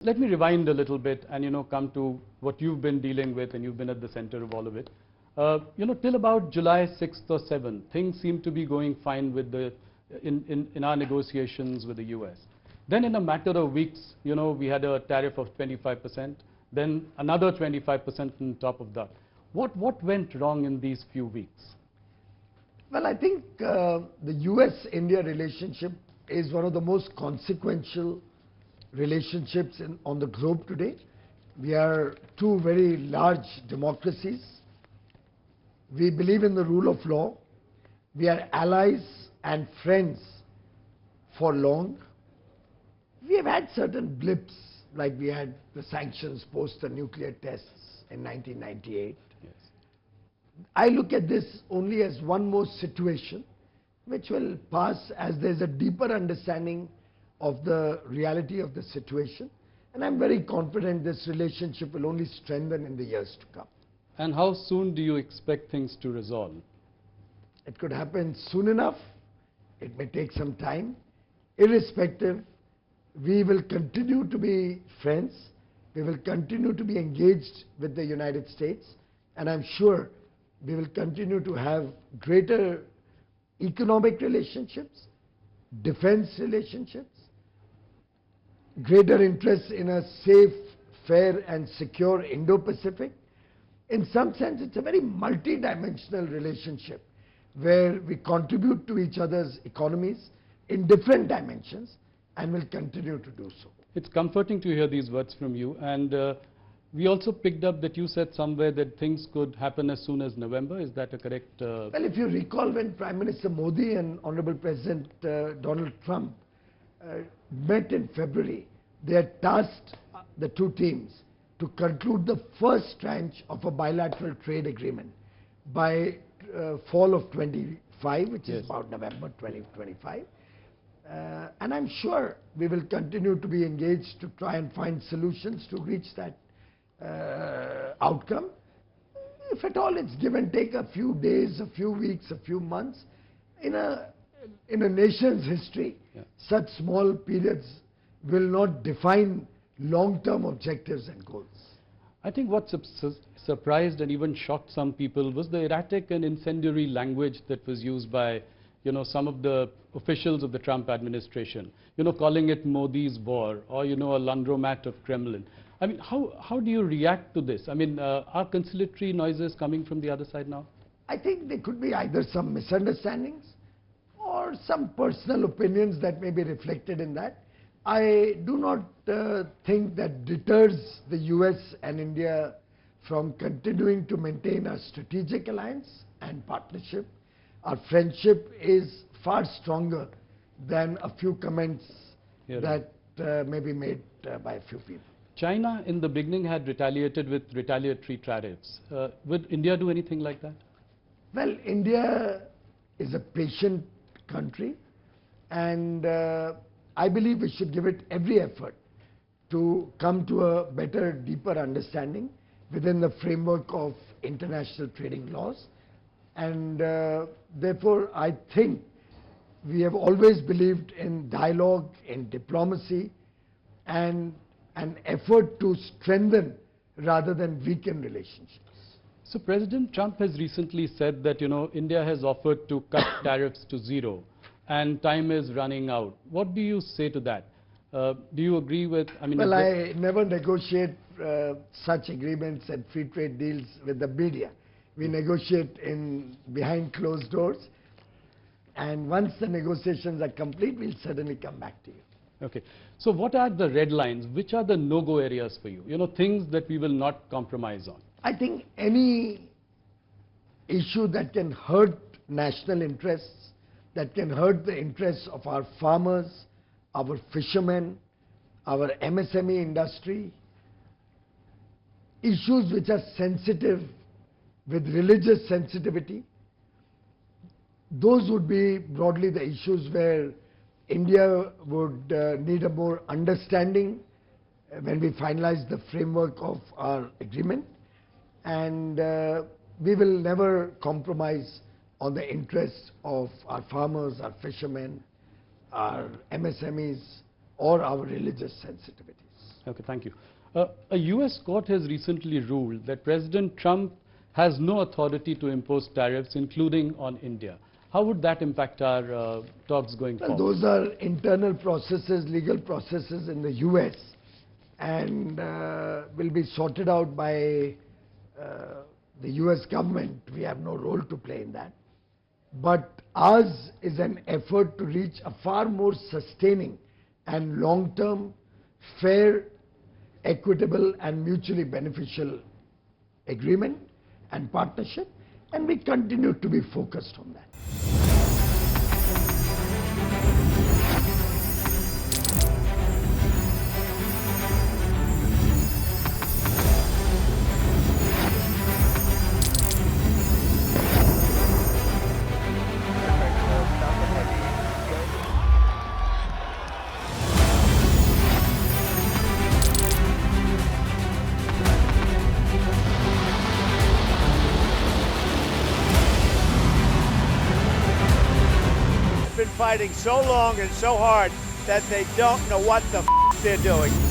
Let me rewind a little bit and come to what you've been dealing with, and you've been at the center of all of it. Till about July 6th or 7th, things seem to be going fine with in our negotiations with the US. Then in a matter of weeks, we had a tariff of 25%, then another 25% on top of that. What went wrong in these few weeks? Well, I think the US-India relationship is one of the most consequential relationships on the globe today. We are two very large democracies. We believe in the rule of law. We are allies and friends for long. We have had certain blips, like we had the sanctions post the nuclear tests in 1998. Yes. I look at this only as one more situation which will pass as there's a deeper understanding of the reality of the situation, and I'm very confident this relationship will only strengthen in the years to come. And how soon do you expect things to resolve? It could happen soon enough. It may take some time. Irrespective, we will continue to be friends. We will continue to be engaged with the United States, and I'm sure we will continue to have greater economic relationships, defense relationships, greater interest in a safe, fair and secure Indo-Pacific. In some sense, it's a very multi-dimensional relationship where we contribute to each other's economies in different dimensions and will continue to do so. It's comforting to hear these words from you, and we also picked up that you said somewhere that things could happen as soon as November. Is that a correct? Well, if you recall, when Prime Minister Modi and Honorable President Donald Trump met in February, they had tasked the two teams to conclude the first tranche of a bilateral trade agreement by fall of 25, which Yes. is about November 2025. And I'm sure we will continue to be engaged to try and find solutions to reach that outcome. If at all it's give and take a few days, a few weeks, a few months, in a nation's history, Yeah. such small periods will not define long-term objectives and goals. I think what surprised and even shocked some people was the erratic and incendiary language that was used by some of the officials of the Trump administration, calling it Modi's war, or a laundromat of Kremlin. I mean, how do you react to this? I mean, are conciliatory noises coming from the other side now? I think there could be either some misunderstandings or some personal opinions that may be reflected in that. I do not think that deters the US and India from continuing to maintain a strategic alliance and partnership. Our friendship is far stronger than a few comments that may be made by a few people. China in the beginning had retaliated with retaliatory tariffs. Would India do anything like that? Well, India is a patient country, and I believe we should give it every effort to come to a better, deeper understanding within the framework of international trading laws. And therefore, I think we have always believed in dialogue, in diplomacy, and an effort to strengthen rather than weaken relationships. So President Trump has recently said that, India has offered to cut tariffs to zero and time is running out. What do you say to that? Do you agree with, Well, I never negotiate such agreements and free trade deals with the media. We negotiate behind closed doors, and once the negotiations are complete, we'll certainly come back to you. Okay. So what are the red lines? Which are the no-go areas for you? Things that we will not compromise on. I think any issue that can hurt national interests, that can hurt the interests of our farmers, our fishermen, our MSME industry, issues which are sensitive with religious sensitivity, those would be broadly the issues where India would need a more understanding when we finalize the framework of our agreement, and we will never compromise on the interests of our farmers, our fishermen, our MSMEs, or our religious sensitivities. Okay, thank you. A US court has recently ruled that President Trump has no authority to impose tariffs, including on India. How would that impact our talks going Well, forward? those are internal processes, legal processes in the US, and will be sorted out by the US government. We have no role to play in that. But ours is an effort to reach a far more sustaining and long-term, fair, equitable and mutually beneficial agreement and partnership, and we continue to be focused on that. Been fighting so long and so hard that they don't know what the they're doing.